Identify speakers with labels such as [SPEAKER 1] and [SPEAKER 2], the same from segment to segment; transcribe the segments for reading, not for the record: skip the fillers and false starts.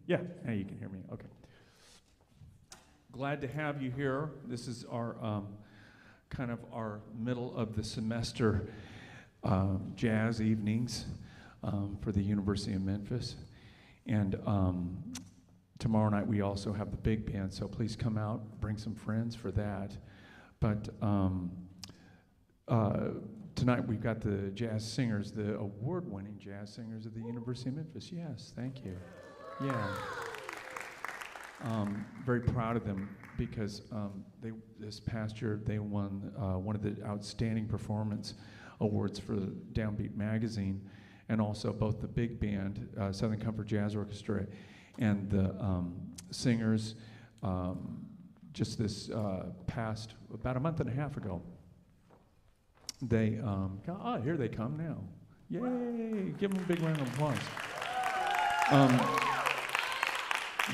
[SPEAKER 1] Yeah, now you can hear me. Okay. Glad to have you here. This is our kind of our middle of the semester jazz evenings for the University of Memphis. And tomorrow night we also have the big band, so please come out, bring some friends for that. But tonight we've got the jazz singers, the award-winning jazz singers of the University of Memphis. Yes, thank you. Yeah. Very proud of them because this past year they won one of the outstanding performance awards for Downbeat magazine, and also both the big band, Southern Comfort Jazz Orchestra, and the singers just this past, about a month and a half ago. They, here they come now. Yay, give them a big round of applause.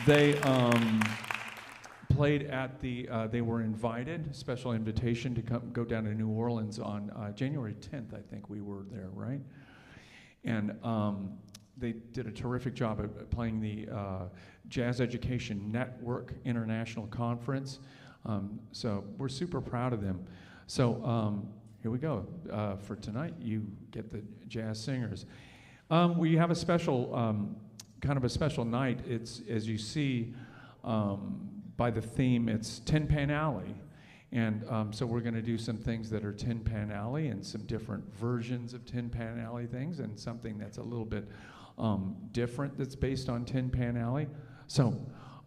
[SPEAKER 1] They played at the, they were invited, special invitation to go down to New Orleans on January 10th, I think we were there, right? And they did a terrific job at playing the Jazz Education Network International Conference. So we're super proud of them. So here we go. For tonight, you get the jazz singers. We have a special, kind of a special night. It's, as you see by the theme, it's Tin Pan Alley. And so we're going to do some things that are Tin Pan Alley and some different versions of Tin Pan Alley things, and something that's a little bit different that's based on Tin Pan Alley. So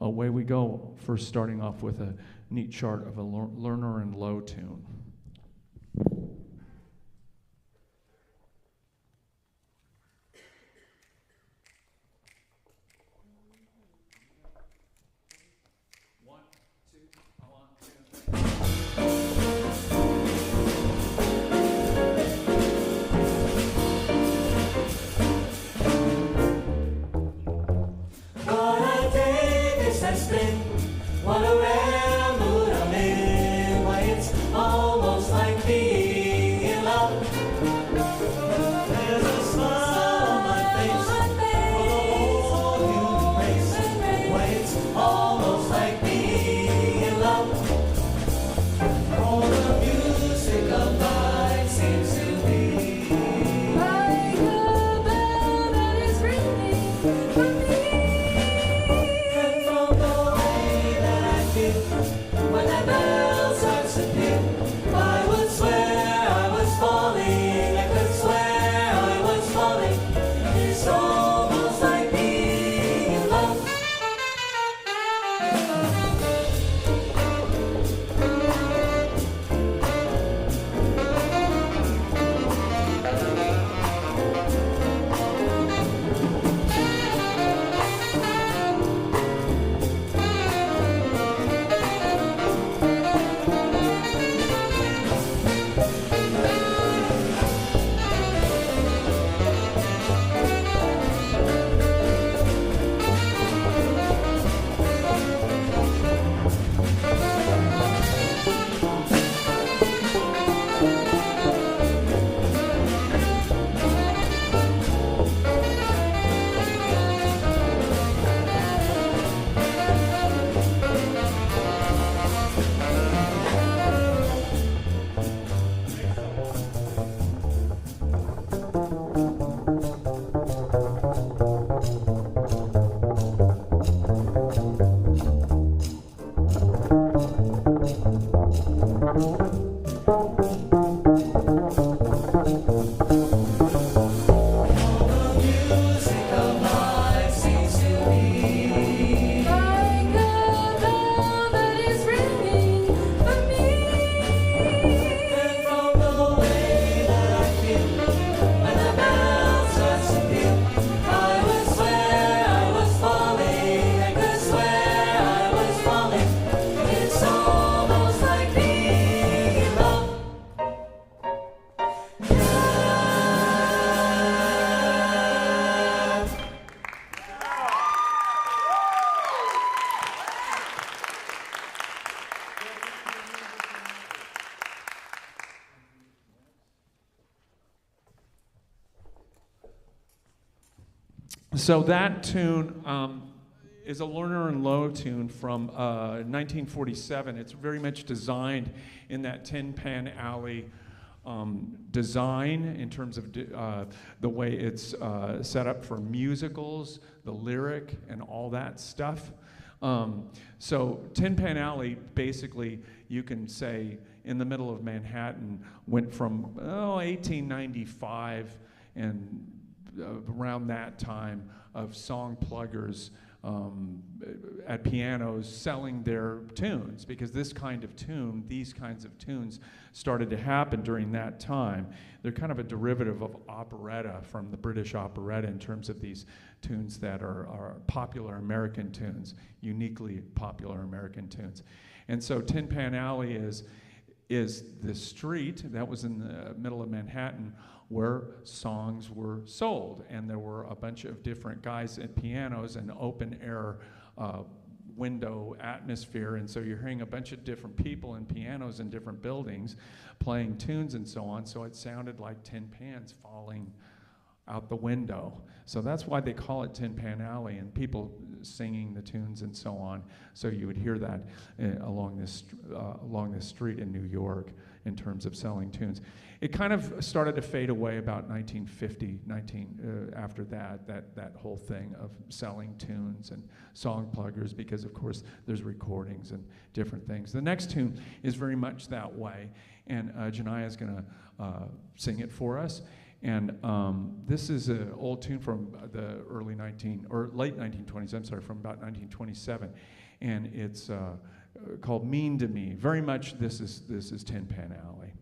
[SPEAKER 1] away we go, first starting off with a neat chart of a Lerner and Lowe tune.
[SPEAKER 2] What a rare mood I'm in. Why, it's almost like being in love. There's a smile on my face for the whole human race. Why, it's almost like being in love. All the music of life seems to be like a bell that is ringing for me. When that bell starts to peal, I would swear I was falling. I could swear I was falling. It's almost like being in love.
[SPEAKER 1] So that tune is a Lerner and Loewe tune from 1947. It's very much designed in that Tin Pan Alley design in terms of the way it's set up for musicals, the lyric, and all that stuff. So Tin Pan Alley, basically, you can say, in the middle of Manhattan, went from 1895 and around that time of song pluggers at pianos selling their tunes, because this kind of tune, these kinds of tunes started to happen during that time. They're kind of a derivative of operetta from the British operetta in terms of these tunes that are popular American tunes, uniquely popular American tunes. And so Tin Pan Alley is the street that was in the middle of Manhattan where songs were sold, and there were a bunch of different guys at pianos and open air window atmosphere, and so you're hearing a bunch of different people and pianos in different buildings playing tunes and so on, so it sounded like tin pans falling out the window. So that's why they call it Tin Pan Alley, and people singing the tunes and so on. So you would hear that along this street in New York in terms of selling tunes. It kind of started to fade away about 1950, after that whole thing of selling tunes and song pluggers, because of course there's recordings and different things. The next tune is very much that way, and Jania's gonna sing it for us. And this is an old tune from the late 1920s, I'm sorry, from about 1927. And it's called Mean to Me. Very much this is Tin Pan Alley.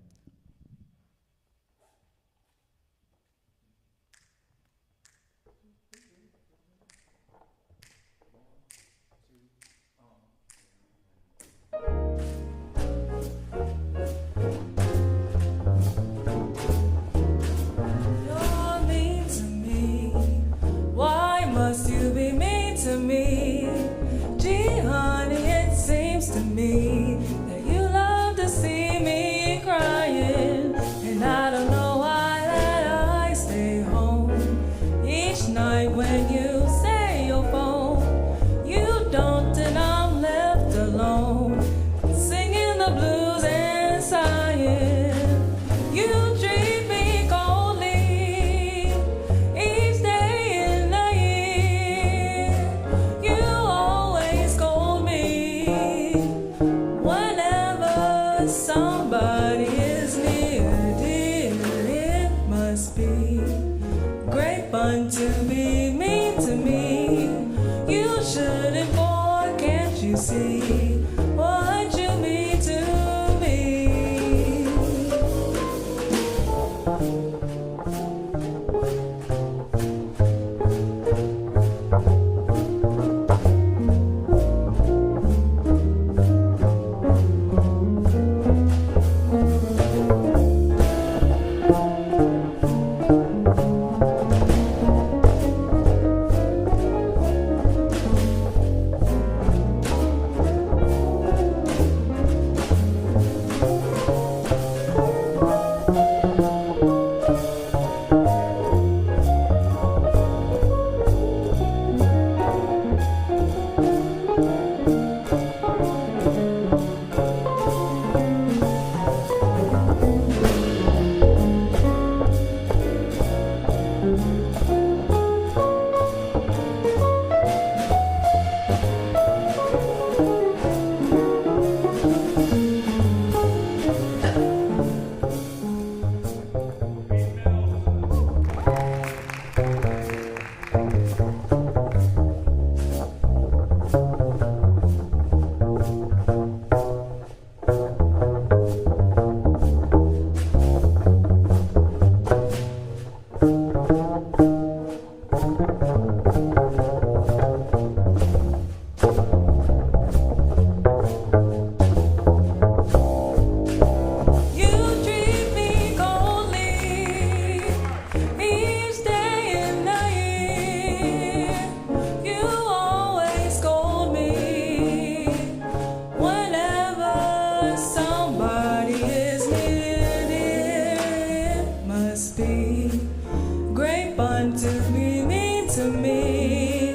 [SPEAKER 3] Great fun to be mean to me.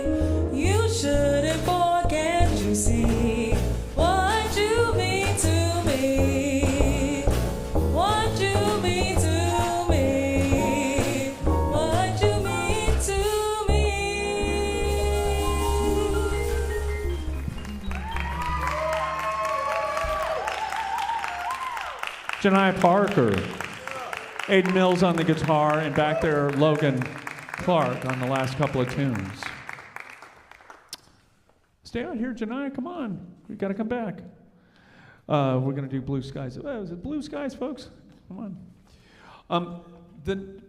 [SPEAKER 3] You shouldn't
[SPEAKER 1] Janiyah Parker. Aiden Mills on the guitar, and back there, Logan Clark on the last couple of tunes. Stay out here, Janiyah, come on. We got to come back. We're going to do Blue Skies. Is it Blue Skies, folks? Come on.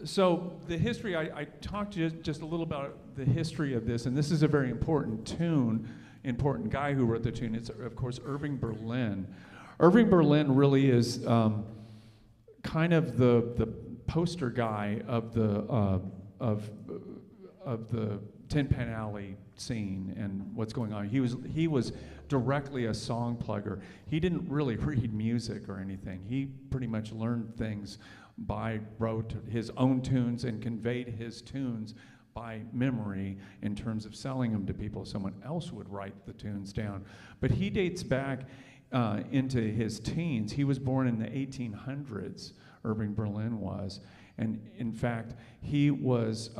[SPEAKER 1] So the history, I talked to you just a little about the history of this, and this is a very important tune, important guy who wrote the tune. It's, of course, Irving Berlin. Irving Berlin really is kind of the poster guy of the Tin Pan Alley scene and what's going on. He was directly a song plugger. He didn't really read music or anything. He pretty much learned things wrote his own tunes and conveyed his tunes by memory in terms of selling them to people. Someone else would write the tunes down. But he dates back into his teens. He was born in the 1800s, Irving Berlin was. And in fact, he was,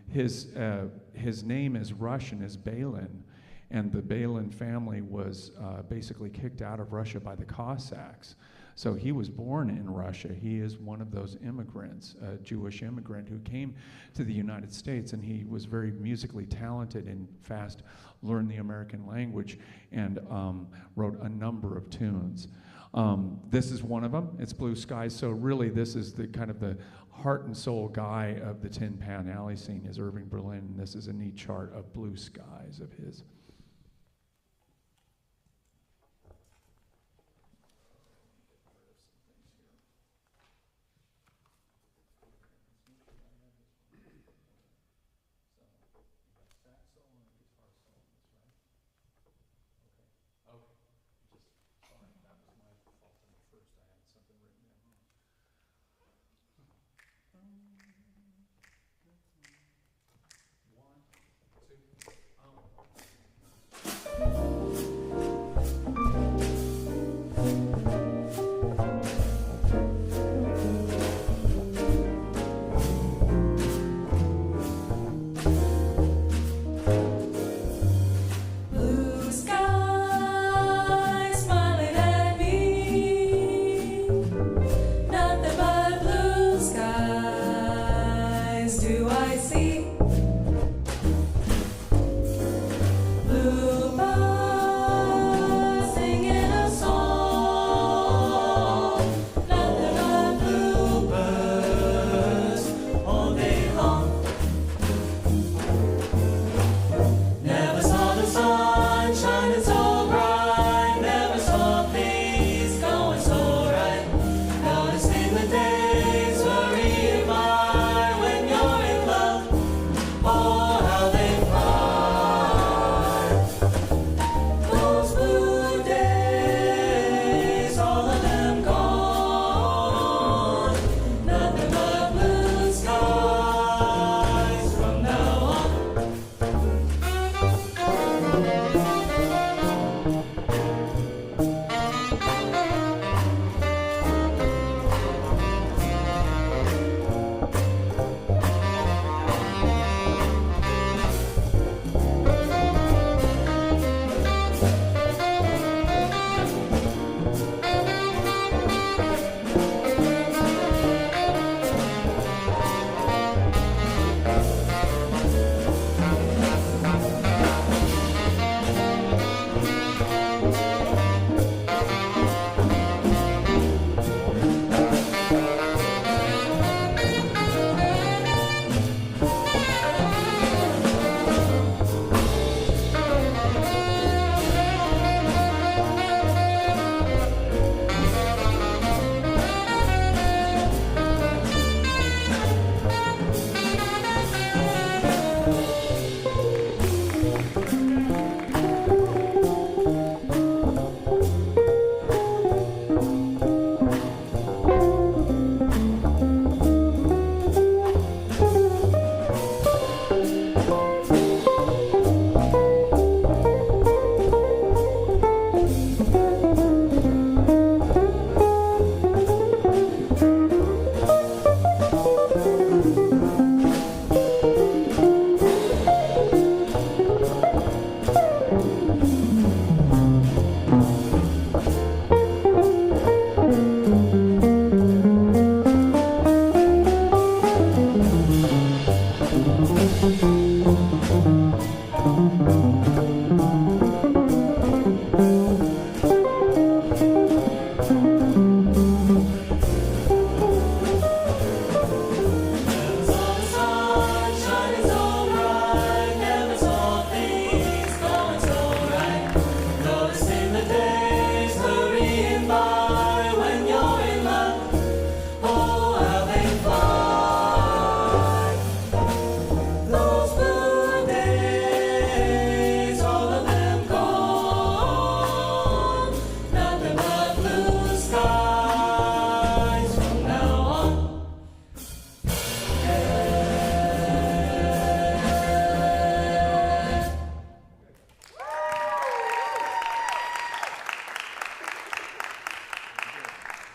[SPEAKER 1] his name is Russian, is Balin. And the Balin family was basically kicked out of Russia by the Cossacks. So he was born in Russia. He is one of those immigrants, a Jewish immigrant who came to the United States, and he was very musically talented and fast learned the American language and wrote a number of tunes. This is one of them. It's Blue Skies. So really, this is the kind of the heart and soul guy of the Tin Pan Alley scene is Irving Berlin. And this is a neat chart of Blue Skies of his.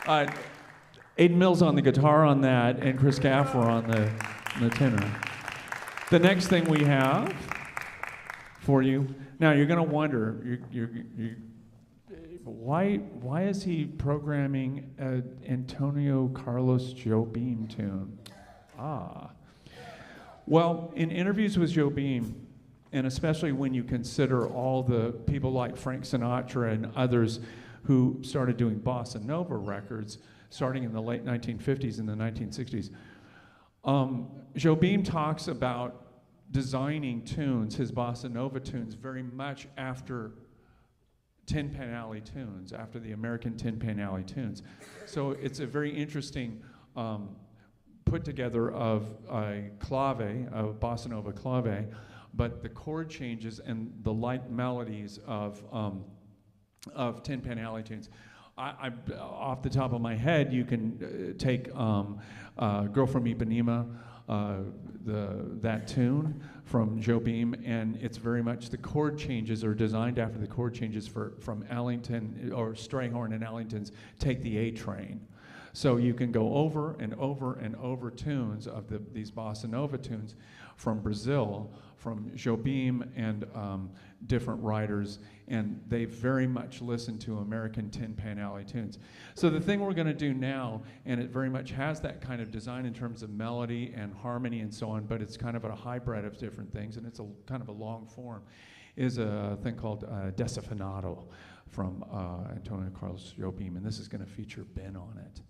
[SPEAKER 1] Uh, Aiden Mills on the guitar on that, and Chris Gaffer on the tenor. The next thing we have for you, now you're going to wonder, why is he programming an Antonio Carlos Jobim tune? Well, in interviews with Jobim, and especially when you consider all the people like Frank Sinatra and others who started doing bossa nova records starting in the late 1950s and the 1960s, Jobim talks about designing tunes, his bossa nova tunes, very much after Tin Pan Alley tunes, after the American Tin Pan Alley tunes. So it's a very interesting put together of a clave, a bossa nova clave, but the chord changes and the light melodies of Tin Pan Alley tunes. I off the top of my head, you can take Girl from Ipanema, that tune from Jobim, and it's very much the chord changes are designed after the chord changes from Ellington, or Strayhorn and Ellington's Take the A Train. So you can go over and over and over tunes of these bossa nova tunes from Brazil, from Jobim and different writers, and they very much listen to American Tin Pan Alley tunes. So the thing we're going to do now, and it very much has that kind of design in terms of melody and harmony and so on, but it's kind of a hybrid of different things, and it's a kind of a long form, is a thing called Desafinado from Antonio Carlos Jobim, and this is going to feature Ben on it.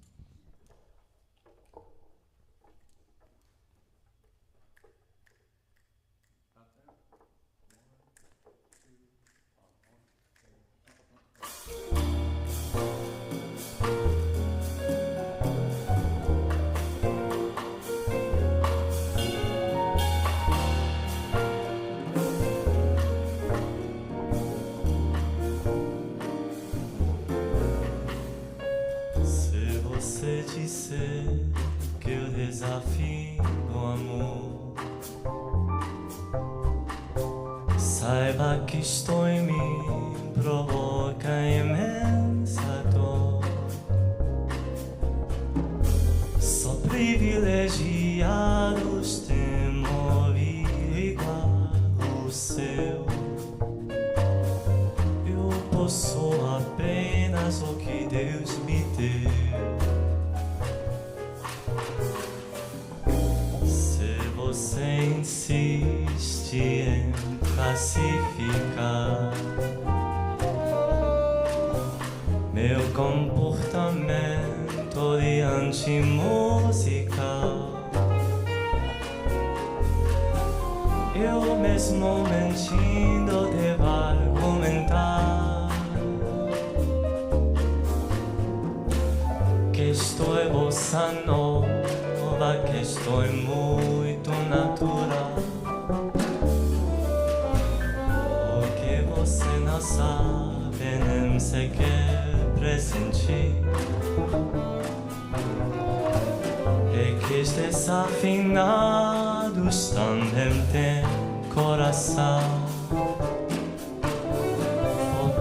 [SPEAKER 2] Que eu desafio o amor, saiba que estou em mim, provoca imensa dor. Só privilegiados têm ouvido igual o seu. Eu possuo apenas o que Deus me deu. Você insiste em classificar meu comportamento de anti-musical. Eu mesmo mentindo devo argumentar que estou em bossa nova, que estou muito natural. O que você não sabe, nem sequer pressentir, é que os desafinados também têm coração.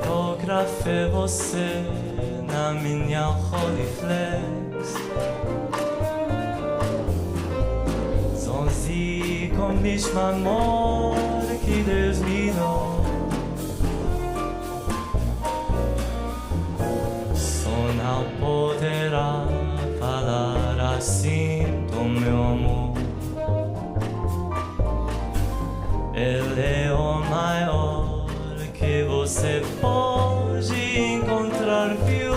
[SPEAKER 2] Fotografei você na minha Rolleiflex, com o mesmo amor que Deus me deu. Só não poderá falar assim do meu amor. Ele é o maior que você pode encontrar, viu?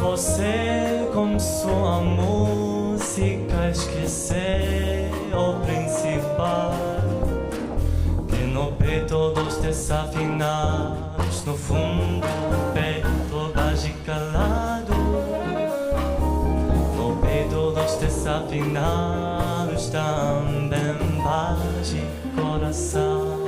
[SPEAKER 2] Você com sua música esquecer o principal, que no peito dos desafinados, no fundo do peito bate calado. No peito dos desafinados também bate coração.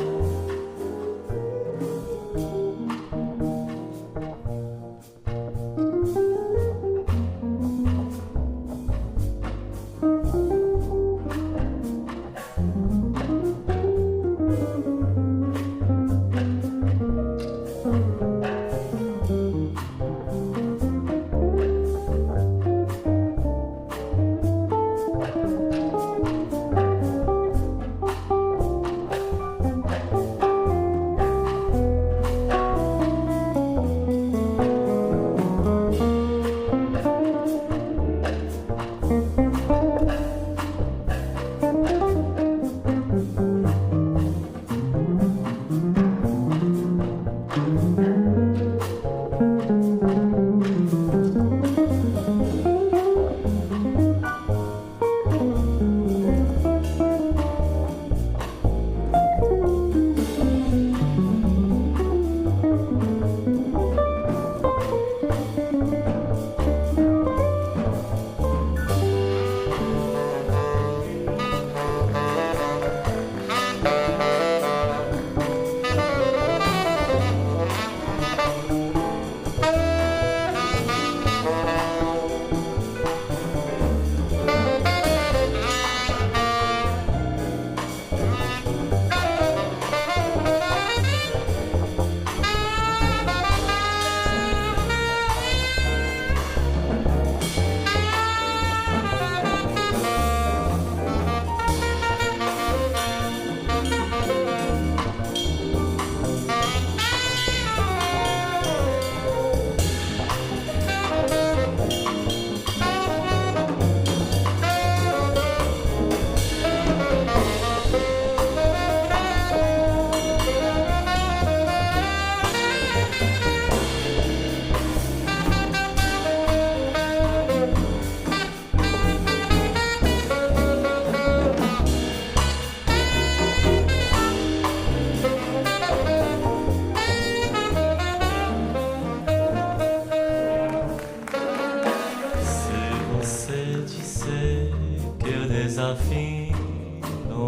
[SPEAKER 2] desafio,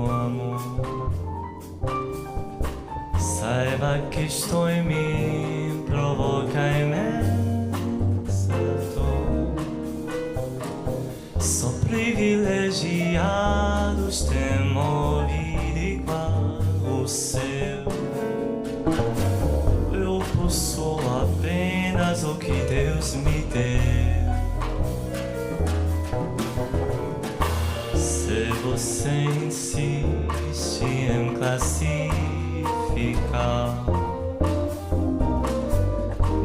[SPEAKER 2] amor. Saiba que estou em mim, provoca imensa dor. Só privilegiados têm ouvido igual o seu. Eu possuo apenas o que Deus me deu. Se você insiste em classificar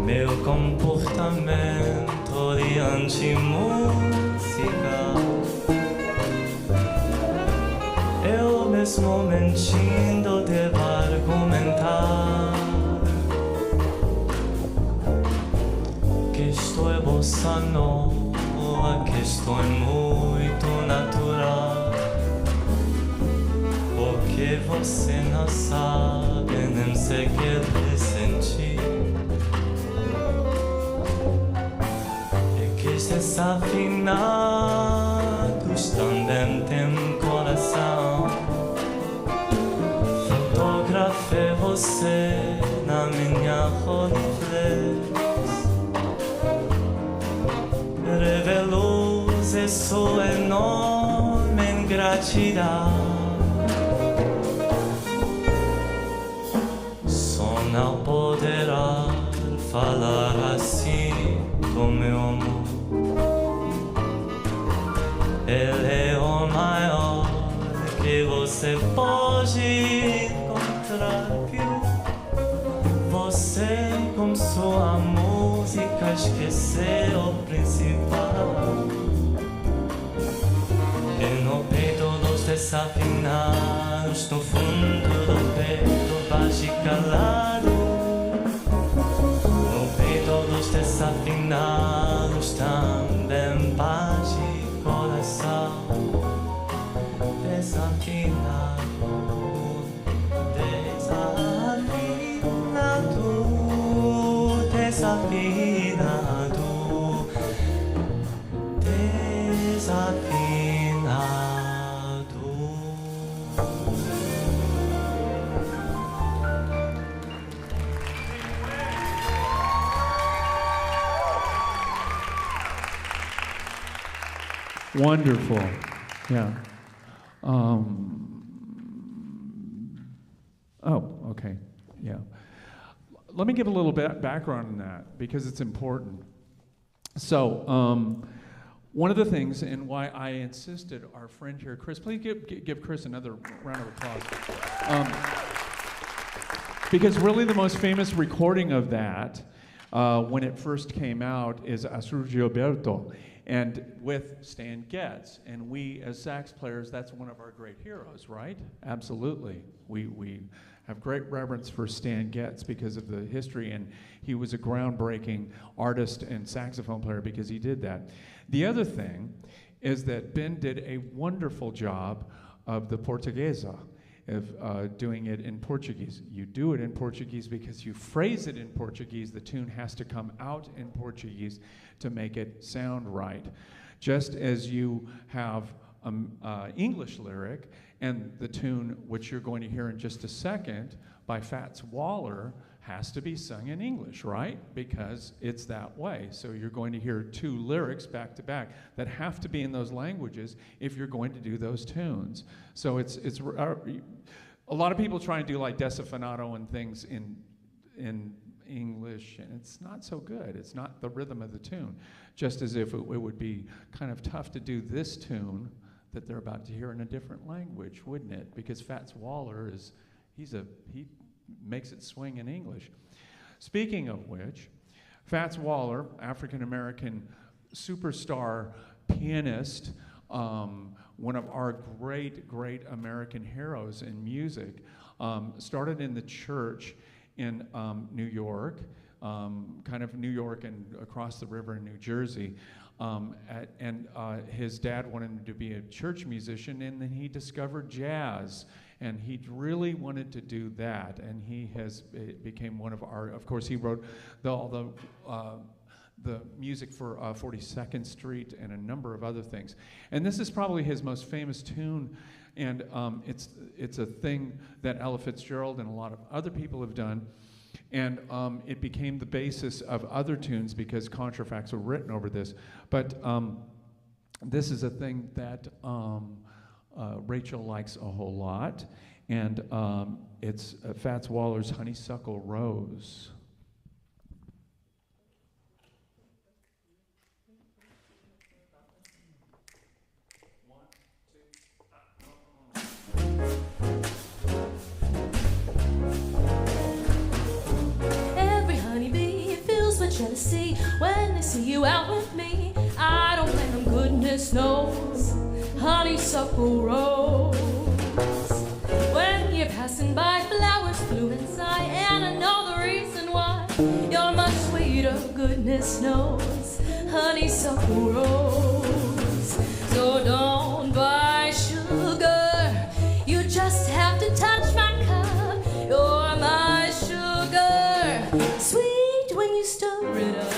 [SPEAKER 2] meu comportamento diante música, eu mesmo mentindo devo argumentar que isto é bossa nova, que isto é muito natural. Que você não sabe, nem sequer sentir. E que estes desafinados também têm coração. Fotografei você na minha Rolleiflex. Revelo-vos sua enorme ingratidão. Não poderá falar assim com meu amor. Ele é o maior que você pode encontrar, viu? Você com sua música esquecer o principal. E no peito dos desafinados, no fundo do peito baixo e calado, no peito dos desafinados também paz e coração. Desafinado, desafinado, desafinado, desafinado.
[SPEAKER 1] Wonderful. Yeah. Oh, okay. Yeah. Let me give a little bit background on that because it's important. So, one of the things and why I insisted our friend here, Chris, please give Chris another round of applause. Because really the most famous recording of that when it first came out is Assur Gilberto. And with Stan Getz, and we as sax players, that's one of our great heroes, right? Absolutely. We have great reverence for Stan Getz because of the history, and he was a groundbreaking artist and saxophone player because he did that. The other thing is that Ben did a wonderful job of the Portuguesa, of doing it in Portuguese. You do it in Portuguese because you phrase it in Portuguese. The tune has to come out in Portuguese to make it sound right. Just as you have English lyric and the tune, which you're going to hear in just a second, by Fats Waller, has to be sung in English, right? Because it's that way. So you're going to hear two lyrics back to back that have to be in those languages if you're going to do those tunes. So it's a lot of people try and do like desafinato and things in English, and it's not so good. It's not the rhythm of the tune. Just as if it would be kind of tough to do this tune that they're about to hear in a different language, wouldn't it? Because Fats Waller he makes it swing in English. Speaking of which, Fats Waller, African-American superstar pianist, one of our great American heroes in music, started in the church in New York, kind of New York and across the river in New Jersey. His dad wanted him to be a church musician, and then he discovered jazz. And he really wanted to do that, and it became one of our. Of course, he wrote all the the music for 42nd Street and a number of other things. And this is probably his most famous tune, and it's a thing that Ella Fitzgerald and a lot of other people have done. And it became the basis of other tunes because contrafacts were written over this. But this is a thing that Rachel likes a whole lot, and it's Fats Waller's Honeysuckle Rose.
[SPEAKER 3] Jealousy when they see you out with me. I don't blame them, goodness knows. Honeysuckle rose. When you're passing by, flowers bloom inside, and I know the reason why. You're much sweeter, goodness knows. Honeysuckle rose. So don't buy sugar, you just have to touch my cup. You're my sugar, sweet when you stir it up.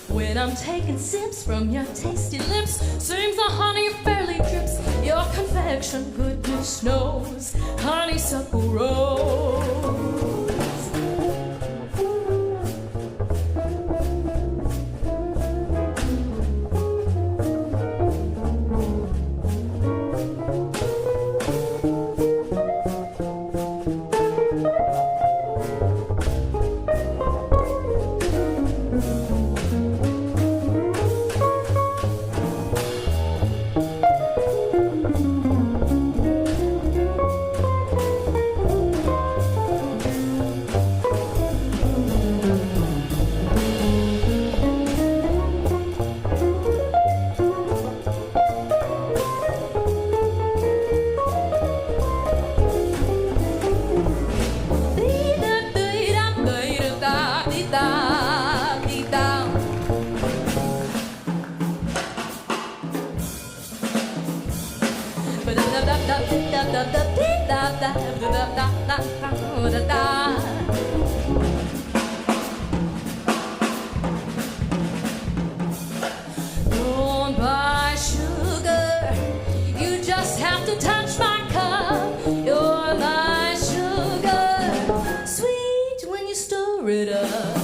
[SPEAKER 3] When I'm taking sips from your tasty lips, seems the honey fairly drips. Your confection, goodness knows. Honeysuckle rose. Don't buy sugar, you just have to touch my cup. You're my sugar, sweet when you stir it up.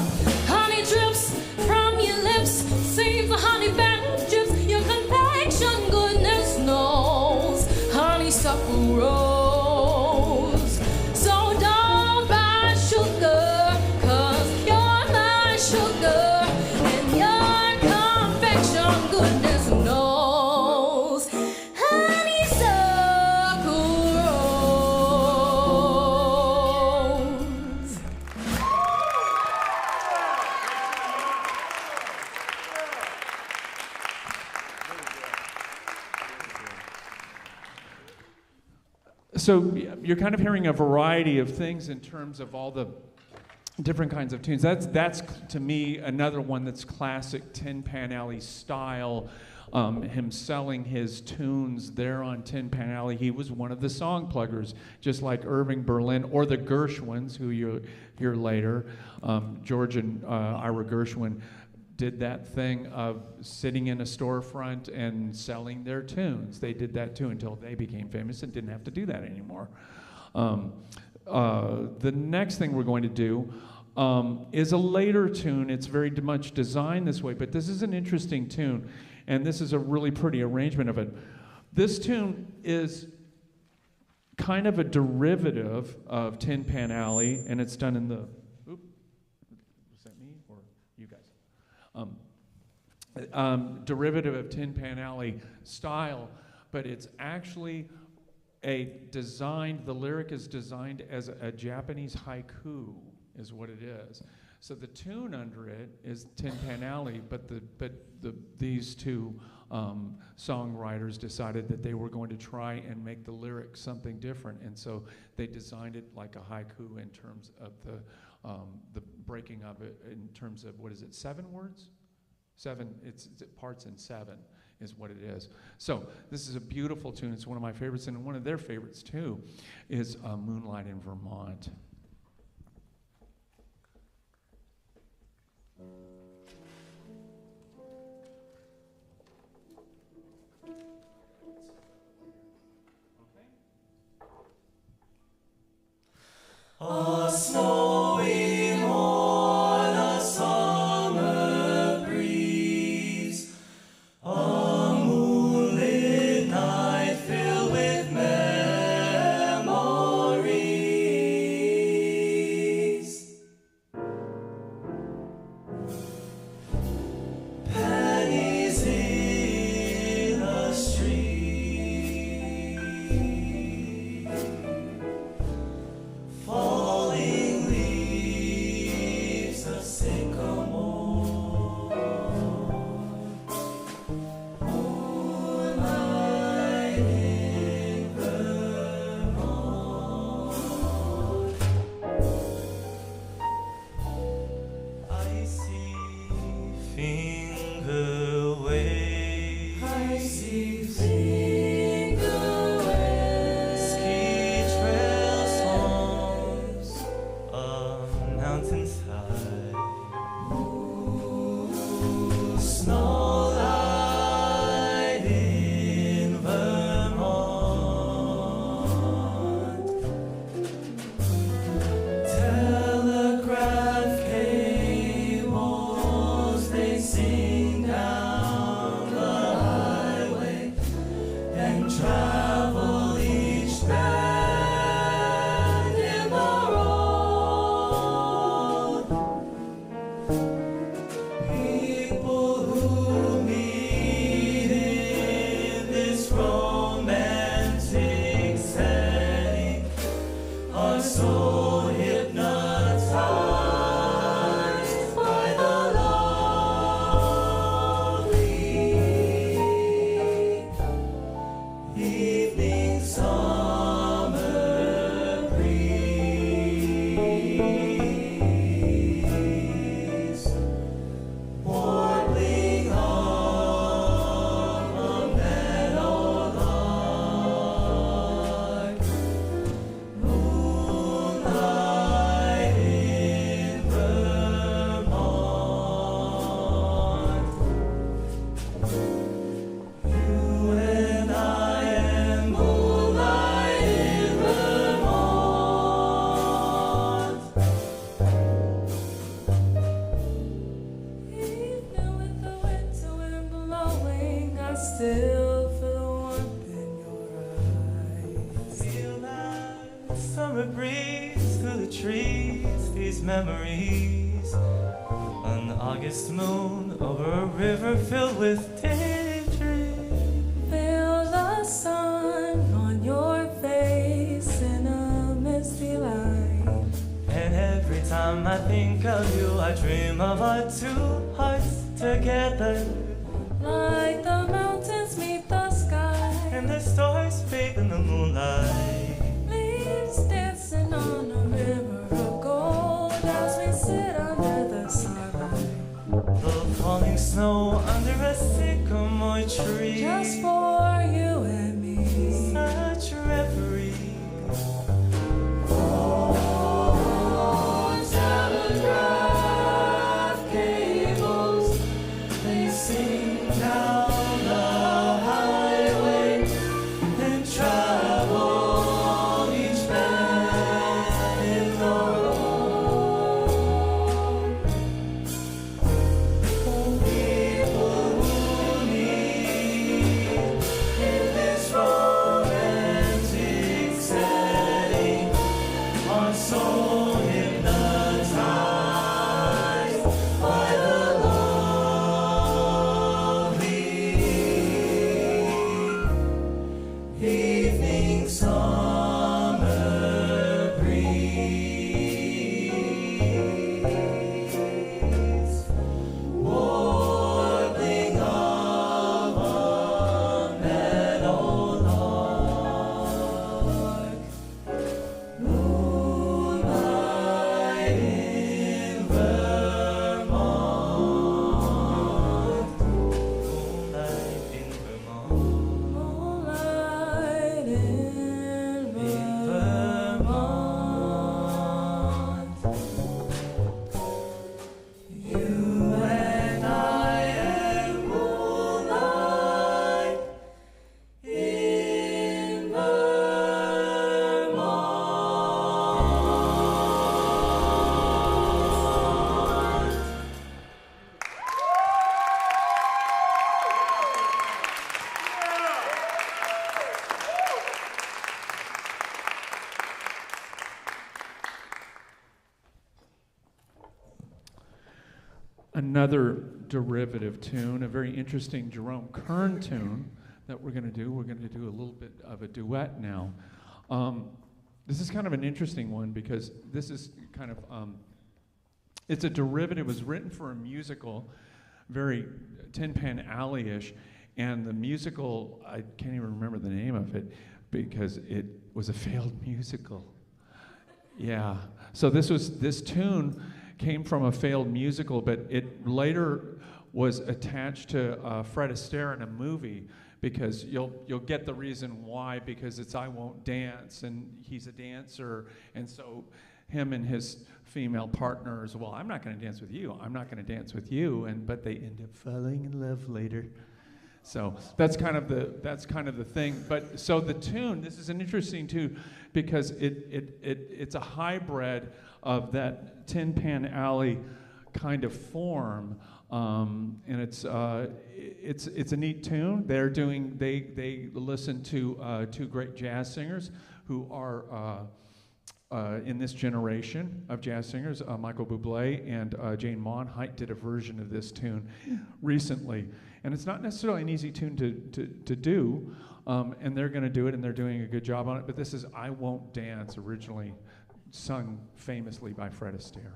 [SPEAKER 3] Honey drips from your lips, seems the honey fat drips. Your confection, goodness knows. Honeysuckle rose. So don't buy sugar, 'cause you're my sugar, and your confection, goodness knows. Honeysuckle rose.
[SPEAKER 1] So you're kind of hearing a variety of things in terms of all the different kinds of tunes. That's to me another one that's classic Tin Pan Alley style. Him selling his tunes there on Tin Pan Alley. He was one of the song pluggers, just like Irving Berlin or the Gershwins, who you'll hear later. George and Ira Gershwin did that thing of sitting in a storefront and selling their tunes. They did that too until they became famous and didn't have to do that anymore. The next thing we're going to do is a later tune. It's very much designed this way, but this is an interesting tune, and this is a really pretty arrangement of it. This tune is kind of a derivative of Tin Pan Alley, and it's done in the, was that me or you guys? Derivative of Tin Pan Alley style, but it's actually the lyric is designed as a Japanese haiku, is what it is. So the tune under it is Tin Pan Alley, but these two songwriters decided that they were going to try and make the lyrics something different, and so they designed it like a haiku in terms of the breaking of it in terms of, what is it, 7 words? 7, it's parts in 7 is what it is. So this is a beautiful tune. It's one of my favorites, and one of their favorites too is Moonlight in Vermont.
[SPEAKER 2] still feel the warmth in your eyes. Feel that summer breeze through the trees, these memories. An August moon over a river filled with daydreams. Feel the sun on your face in a misty light. And every time I think of you, I dream of our two hearts together. Like the mountains meet the sky, and the stars fade in the moonlight. Leaves dancing on a river of gold as we sit under the starlight. The falling snow under a sycamore tree, just for you and me. Such reverie.
[SPEAKER 1] Another derivative tune, a very interesting Jerome Kern tune that we're going to do. We're going to do a little bit of a duet now. This is kind of an interesting one because this is kind of, it's a derivative. It was written for a musical, very Tin Pan Alley-ish, and the musical, I can't even remember the name of it because it was a failed musical. Yeah, so this tune came from a failed musical, but it later was attached to Fred Astaire in a movie because you'll get the reason why, because it's I Won't Dance, and he's a dancer, and so him and his female partners, well, I'm not going to dance with you, I'm not going to dance with you, but they end up falling in love later. So that's kind of the thing. But so the tune, this is an interesting tune because it's a hybrid of that Tin Pan Alley kind of form, and it's a neat tune. They listen to two great jazz singers who are in this generation of jazz singers, Michael Bublé and Jane Monheit did a version of this tune recently. And it's not necessarily an easy tune to do, and they're going to do it, and they're doing a good job on it. But this is I Won't Dance, originally sung famously by Fred Astaire.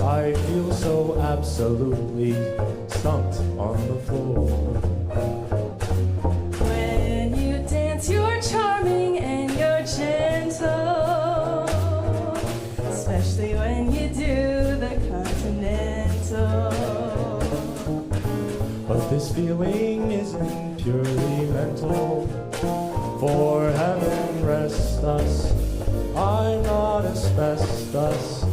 [SPEAKER 4] I feel so absolutely stumped on the floor.
[SPEAKER 3] When you dance, you're charming and you're gentle, especially when you do the continental.
[SPEAKER 4] But this feeling isn't purely mental. For heaven rest us, I'm not asbestos,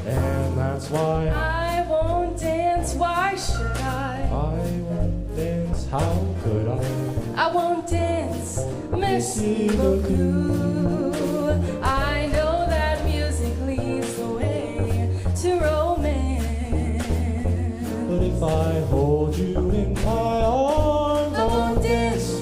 [SPEAKER 4] and that's why
[SPEAKER 3] I won't dance, why should I?
[SPEAKER 4] I won't dance, how could I?
[SPEAKER 3] I won't dance, merci beaucoup. I know that music leads the way to romance.
[SPEAKER 4] But if I hold you in my arms,
[SPEAKER 3] I won't dance.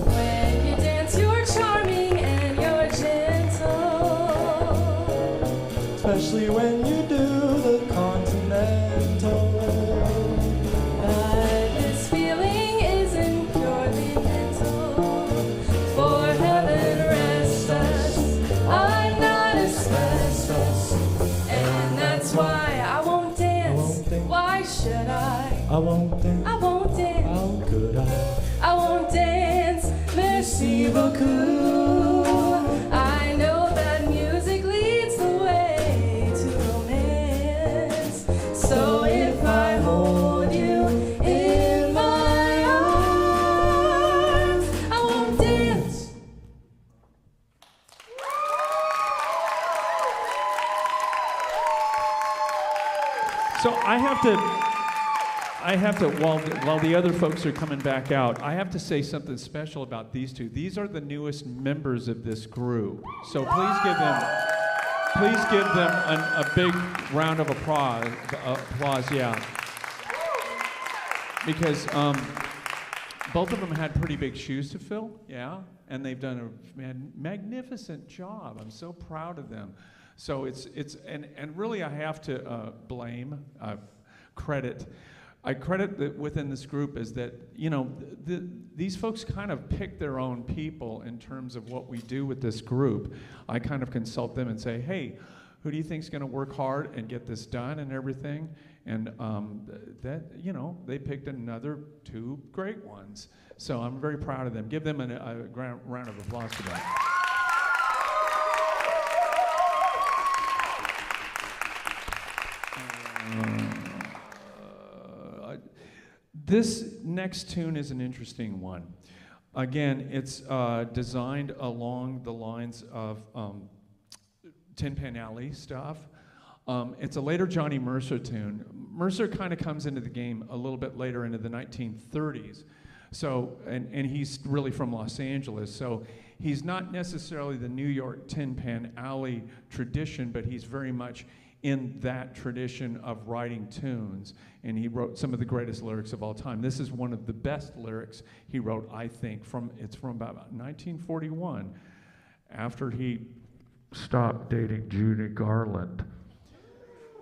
[SPEAKER 3] When you dance, you're charming and you're gentle,
[SPEAKER 4] especially when you do the continental.
[SPEAKER 3] but this feeling isn't purely mental. For heaven rest us, I'm not asbestos, and that's why I won't dance. Why should I?
[SPEAKER 4] I won't dance,
[SPEAKER 3] I won't dance.
[SPEAKER 4] how could I?
[SPEAKER 3] I won't dance, merci beaucoup. I know that music leads the way to romance. So if I hold you in my arms, I won't dance.
[SPEAKER 1] So I have to, while the other folks are coming back out, I have to say something special about these two. These are the newest members of this group. So please give them a big round of applause, yeah. Because both of them had pretty big shoes to fill, yeah, and they've done a magnificent job. I'm so proud of them. So and really I have to I credit that within this group is that, you know, these folks kind of pick their own people in terms of what we do with this group. I kind of consult them and say, hey, who do you think is going to work hard and get this done and everything? And that, you know, they picked another two great ones. So I'm very proud of them. Give them a round of applause for that. This next tune is an interesting one. Again, it's designed along the lines of Tin Pan Alley stuff. It's a later Johnny Mercer tune. Mercer kind of comes into the game a little bit later into the 1930s. So, and he's really from Los Angeles, so he's not necessarily the New York Tin Pan Alley tradition, but he's very much in that tradition of writing tunes, and he wrote some of the greatest lyrics of all time. This is one of the best lyrics he wrote, I think, it's from about 1941, after he stopped dating Judy Garland.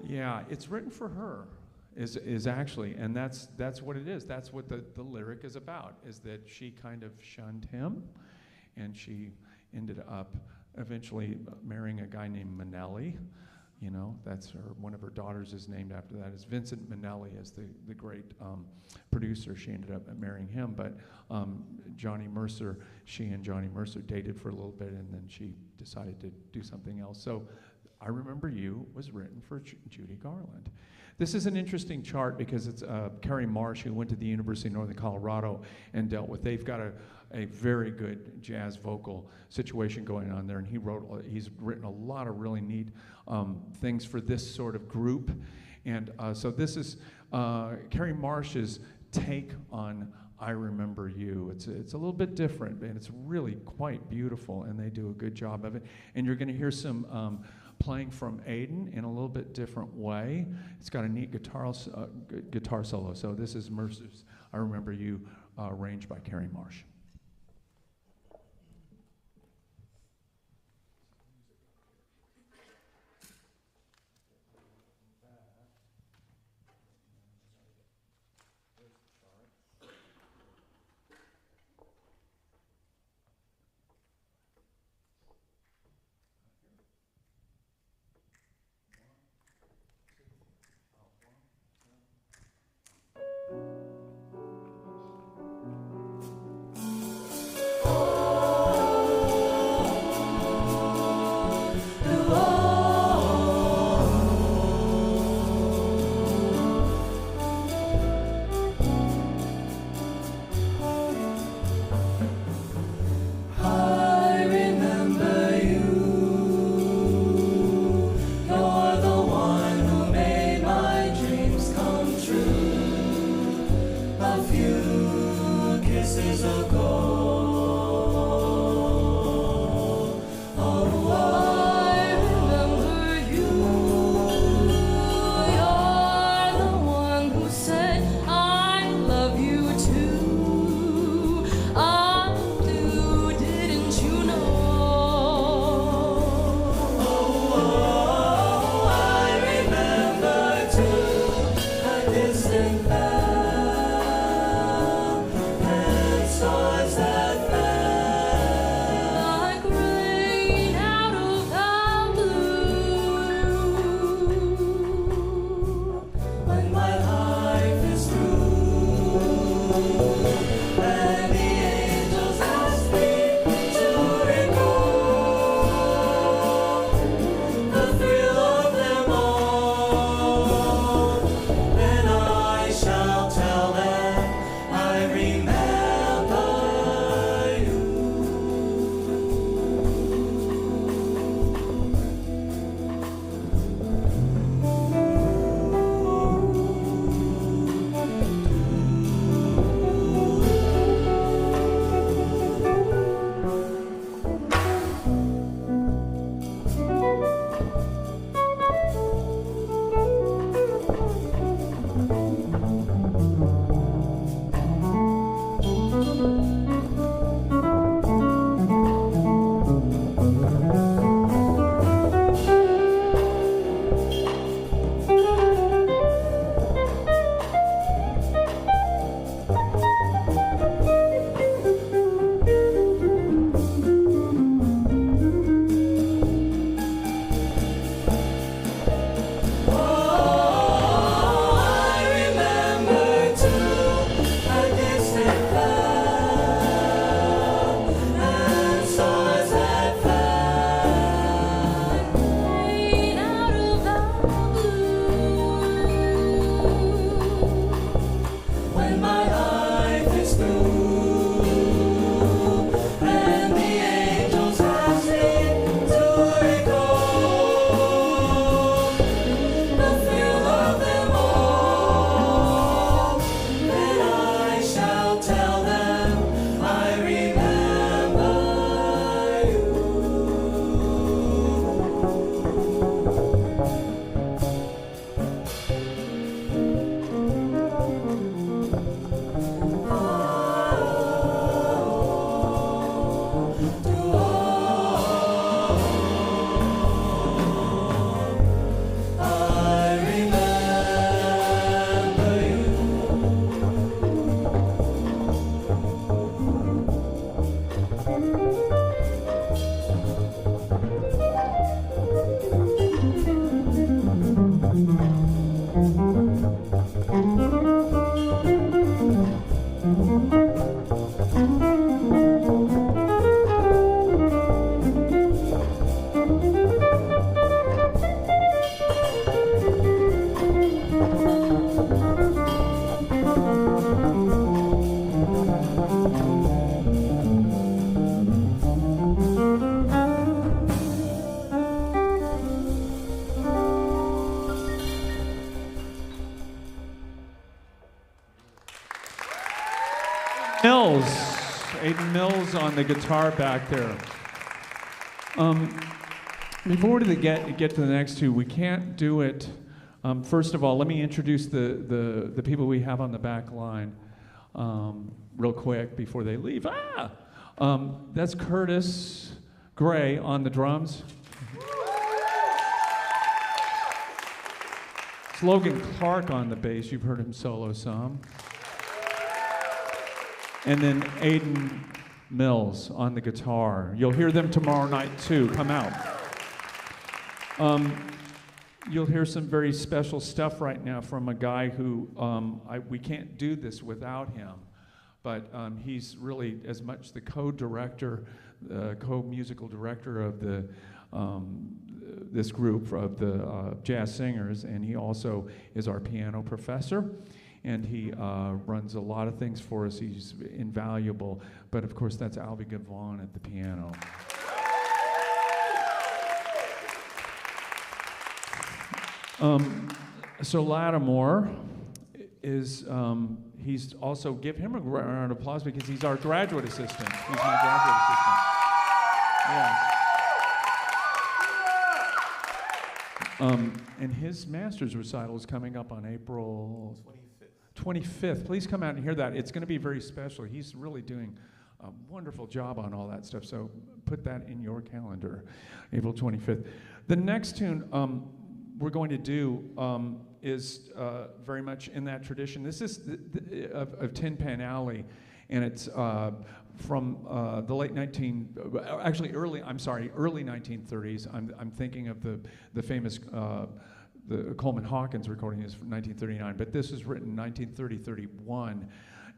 [SPEAKER 1] Yeah, it's written for her, is actually, and that's what it is. That's what the lyric is about, is that she kind of shunned him, and she ended up eventually marrying a guy named Minnelli. You know, that's one of her daughters is named after that. Is Vincent Minnelli, is the great producer. She ended up marrying him, but Johnny Mercer, she and Johnny Mercer dated for a little bit, and then she decided to do something else. So I Remember You was written for Judy Garland. This is an interesting chart because it's Carrie Marsh, who went to the University of Northern Colorado and dealt with, they've got a very good jazz vocal situation going on there, and he's written a lot of really neat things for this sort of group. And so this is Carrie Marsh's take on I Remember You. It's a little bit different, and it's really quite beautiful, and they do a good job of it. And you're going to hear some playing from Aiden in a little bit different way. It's got a neat guitar solo. So this is Mercer's I Remember You, arranged by Carrie Marsh.
[SPEAKER 2] Distant bell and stars that
[SPEAKER 1] Aiden Mills on the guitar back there. Before we get to the next two, we can't do it. First of all, let me introduce the people we have on the back line real quick before they leave. That's Curtis Gray on the drums. It's Logan Clark on the bass. You've heard him solo some. And then Aiden Mills on the guitar. You'll hear them tomorrow night too. Come out. You'll hear some very special stuff right now from a guy who we can't do this without him, but he's really as much the co-director, co-musical director of the this group of the jazz singers, and he also is our piano professor. And he runs a lot of things for us. He's invaluable. But of course, that's Albie Gavon at the piano. So Lattimore is, he's also, give him a round of applause because he's our graduate assistant. He's my graduate assistant. Yeah. And his master's recital is coming up on April 25th. Please come out and hear that. It's going to be very special. He's really doing a wonderful job on all that stuff. So put that in your calendar, April 25th. The next tune we're going to do is very much in that tradition. This is of Tin Pan Alley, and it's from the early 1930s. I'm thinking of the famous the Coleman Hawkins recording is from 1939, but this is written 1930-31.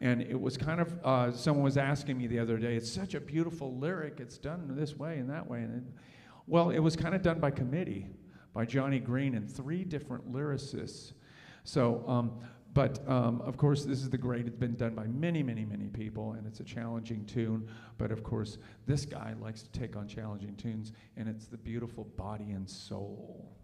[SPEAKER 1] And it was kind of, someone was asking me the other day, it's such a beautiful lyric, it's done this way and that way. And well, it was kind of done by committee, by Johnny Green and 3 different lyricists. So, of course, this is the great, it's been done by many, many, many people, and it's a challenging tune. But of course, this guy likes to take on challenging tunes, and it's the beautiful Body and Soul.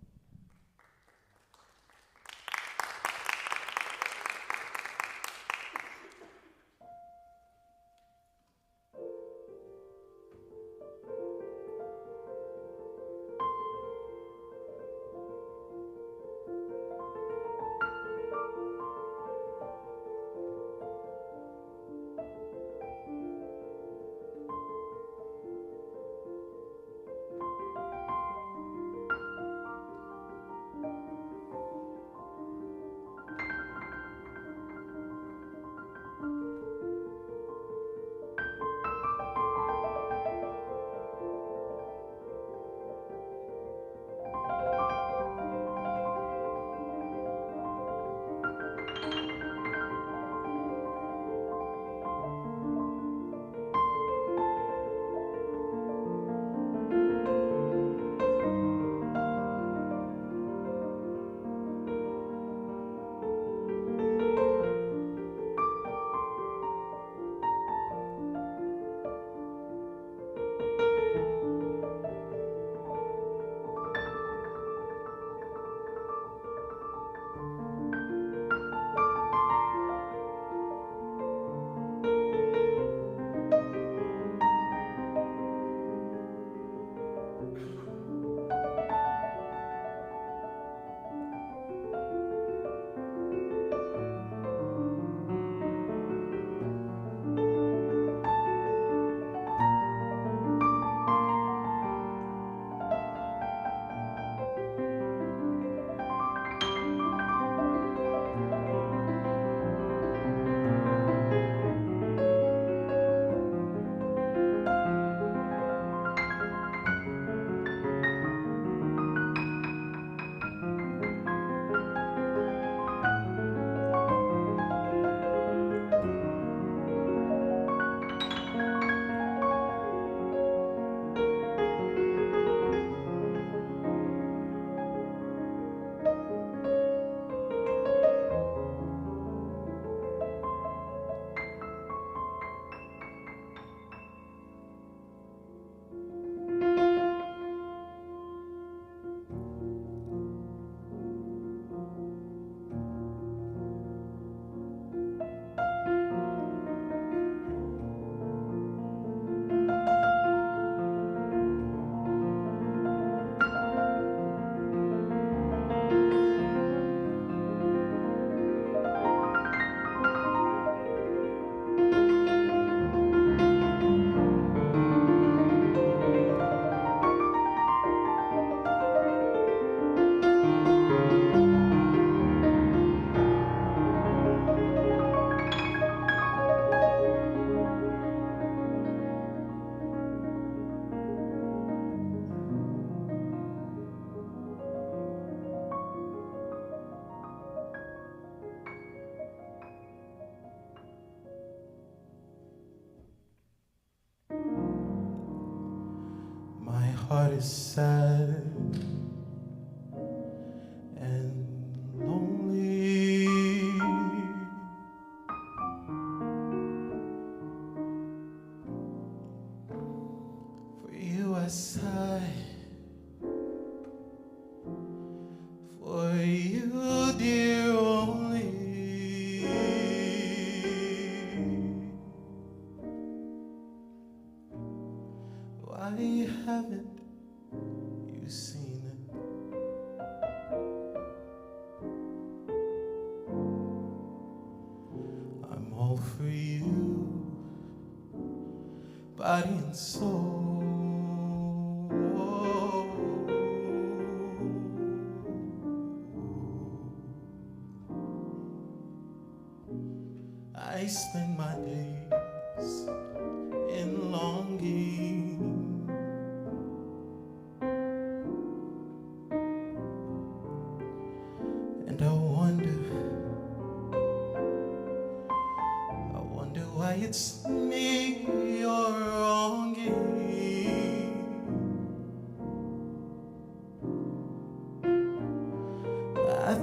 [SPEAKER 4] heart is sad and lonely. For you I sigh, for you, dear, only. Why haven't you seen it? I'm all for you, body and soul. I spend my days in longing, and I wonder why it's me you're wronging. I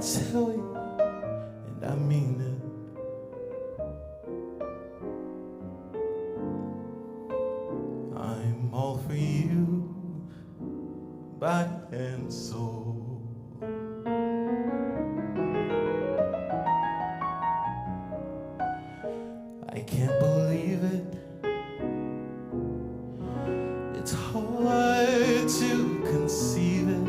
[SPEAKER 4] tell you, and I mean it, I'm all for you, body and soul. I can't believe it. It's hard to conceive it,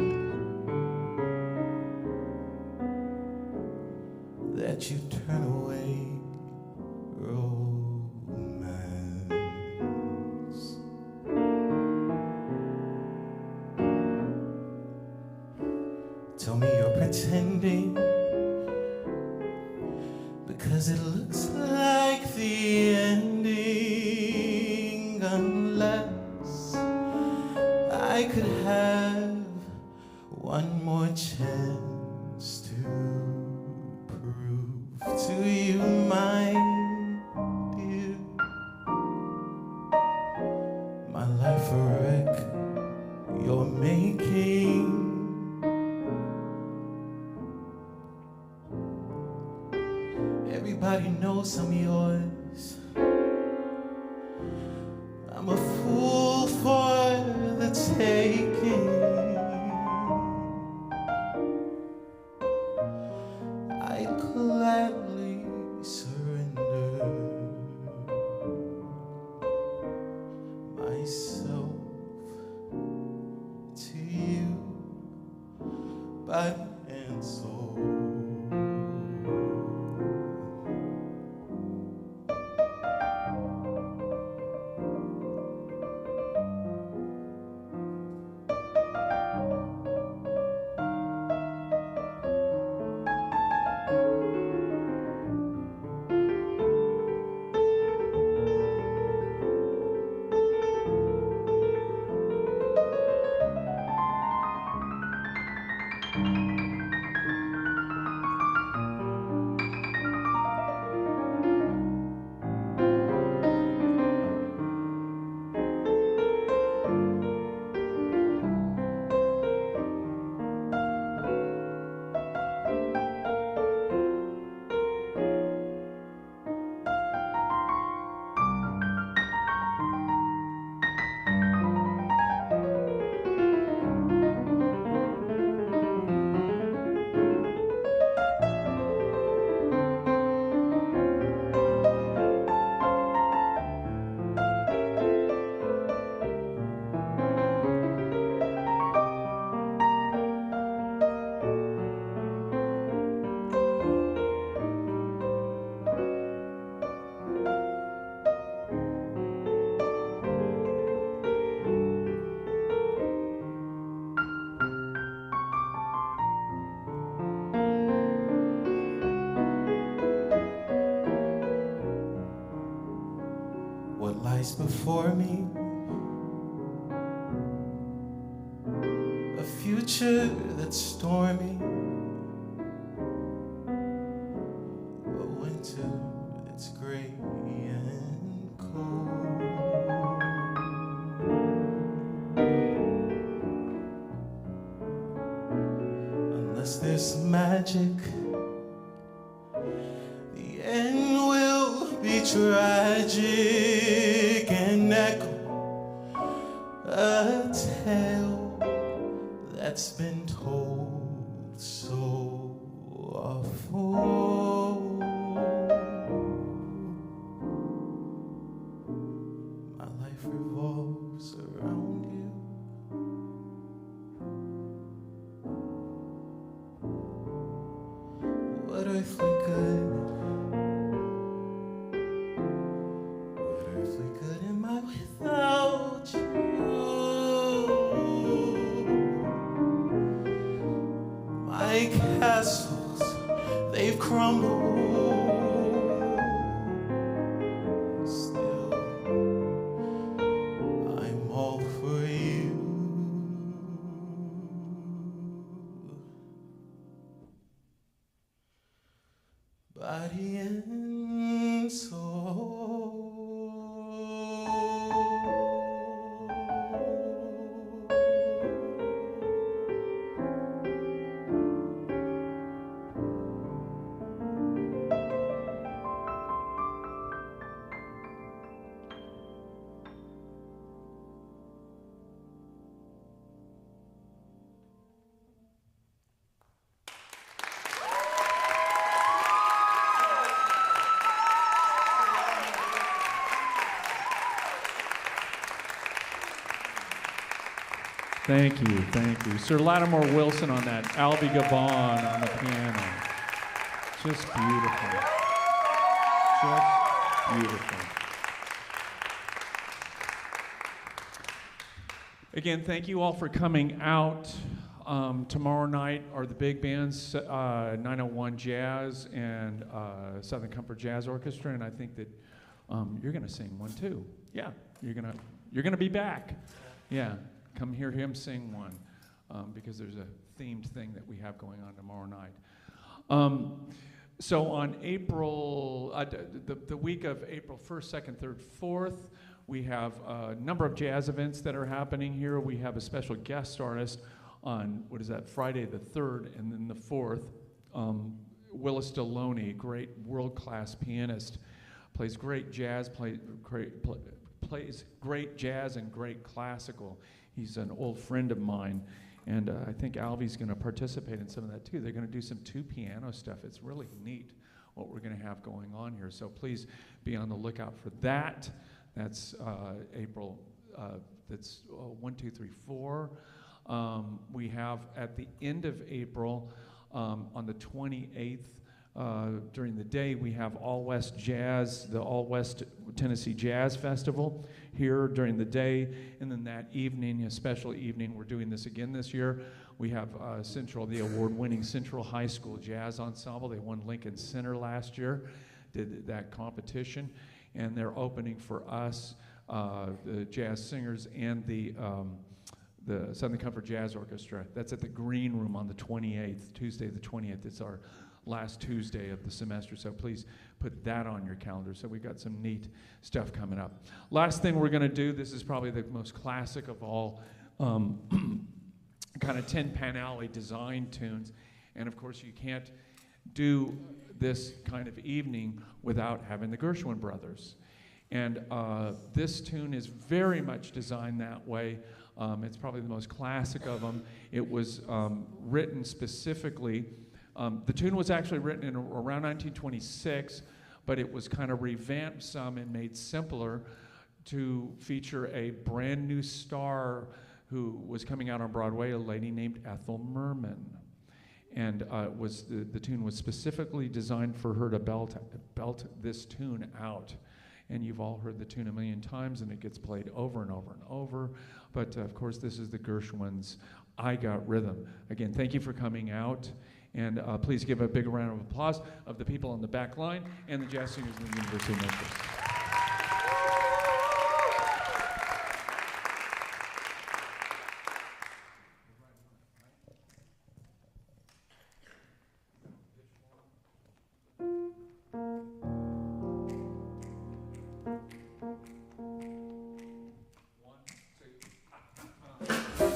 [SPEAKER 4] that you turn away romance. Tell me you're pretending, because it looks like the ending, unless I could have one more chance to prove to you, my dear, my life a wreck you're making. Everybody knows I'm yours. I'm a fool for the taking. I'd gladly surrender myself to you, body and soul. What lies before me, a future that's stormy, a winter that's gray and cold.
[SPEAKER 2] this magic. The end will be tragic and echo a tale that's been told so often. My life revolves around you. What earthly good? What earthly good am I without you? My castles, they've crumbled. Still, I'm all for you. Body and soul.
[SPEAKER 1] Thank you, thank you. Sir Lattimore Wilson on that, Albie Gabon on the piano. Just beautiful. Just beautiful. Again, thank you all for coming out. Tomorrow night are the big bands, 901 Jazz and Southern Comfort Jazz Orchestra, and I think that you're going to sing one too. Yeah, you're gonna be back. Yeah. Come hear him sing one, because there's a themed thing that we have going on tomorrow night. So on April, the week of April 1st, 2nd, 3rd, 4th, we have a number of jazz events that are happening here. We have a special guest artist on, Friday the 3rd, and then the 4th. Willis Deloney, great world-class pianist, plays great jazz, plays great jazz and great classical. He's an old friend of mine, and I think Albie's going to participate in some of that too. They're going to do some two-piano stuff. It's really neat what we're going to have going on here. So please be on the lookout for that. That's April. That's 1, 2, 3, 4. We have at the end of April, on the 28th. During the day, we have All West Jazz, the All West Tennessee Jazz Festival here during the day, and then that evening, a special evening, we're doing this again this year. We have the award-winning Central High School Jazz Ensemble. They won Lincoln Center last year, did that competition, and they're opening for us, the jazz singers, and the Southern Comfort Jazz Orchestra. That's at the Green Room on the 28th, Tuesday the 20th. It's our last Tuesday of the semester, so please put that on your calendar. So we've got some neat stuff coming up. Last thing we're going to do, this is probably the most classic of all kind of Tin Pan Alley design tunes, and of course you can't do this kind of evening without having the Gershwin brothers. And this tune is very much designed that way. It's probably the most classic of them. It was written specifically. The tune was actually written in around 1926, but it was kind of revamped some and made simpler to feature a brand new star who was coming out on Broadway, a lady named Ethel Merman. And the tune was specifically designed for her to belt this tune out. And you've all heard the tune a million times, and it gets played over and over and over. But of course, this is the Gershwins' I Got Rhythm. Again, thank you for coming out. And please give a big round of applause of the people on the back line and the jazz singers in the University of Memphis.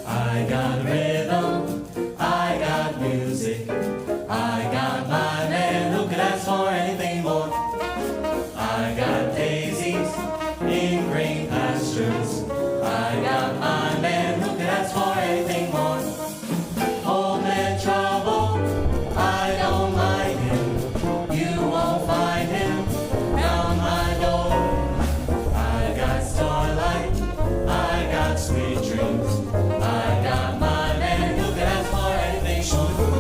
[SPEAKER 2] I got rhythm, I got music. tunes. I got my man who could ask for anything more. Old man trouble, I don't mind him. You won't find him down my door. I got starlight, I got sweet dreams. I got my man who could ask for anything more.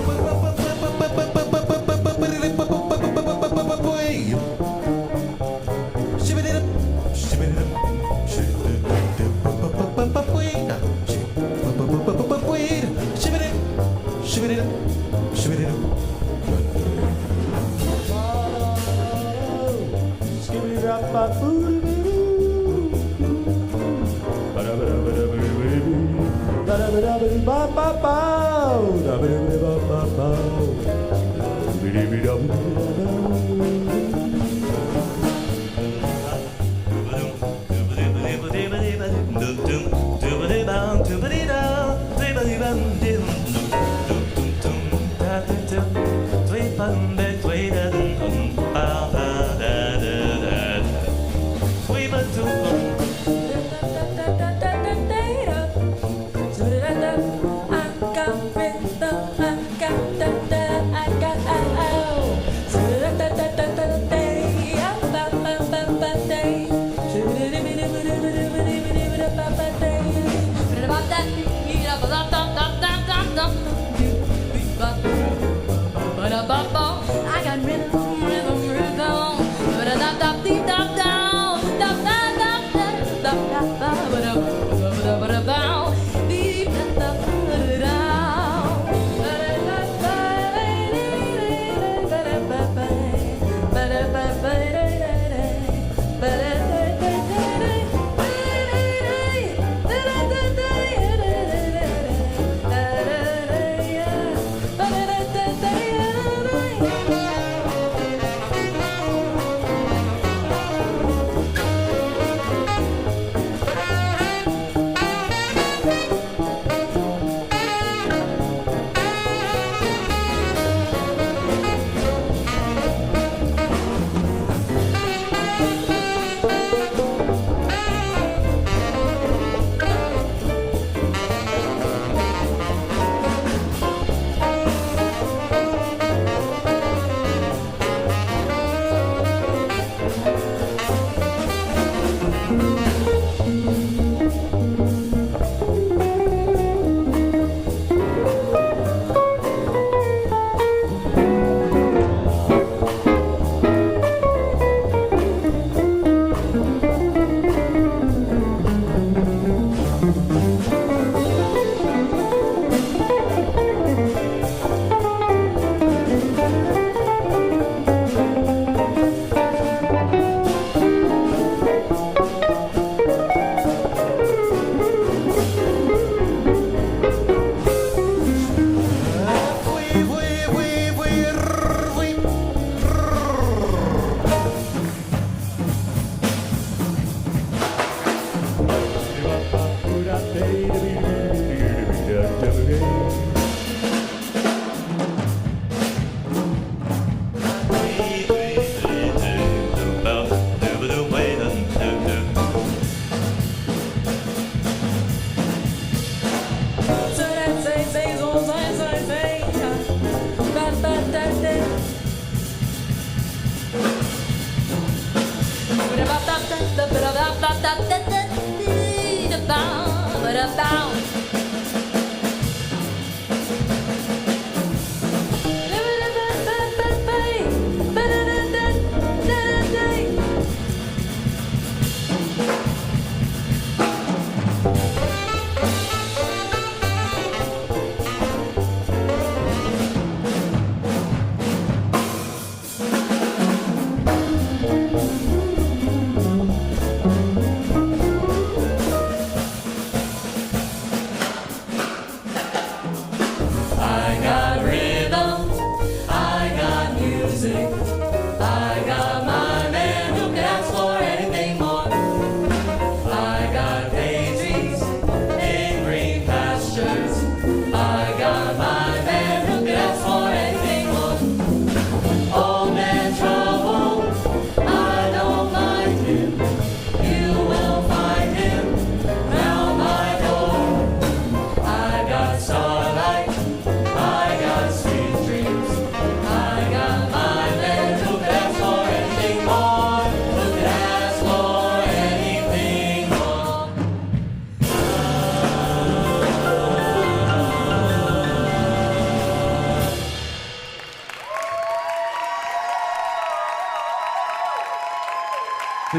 [SPEAKER 3] I got rhythm, rhythm, rhythm.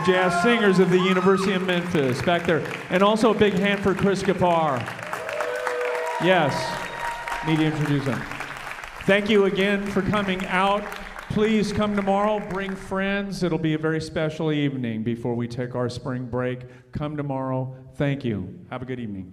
[SPEAKER 1] the jazz singers of the University of Memphis back there. And also a big hand for Chris Gapar. Yes, need to introduce him. Thank you again for coming out. Please come tomorrow, bring friends. It'll be a very special evening before we take our spring break. Come tomorrow. Thank you. Have a good evening.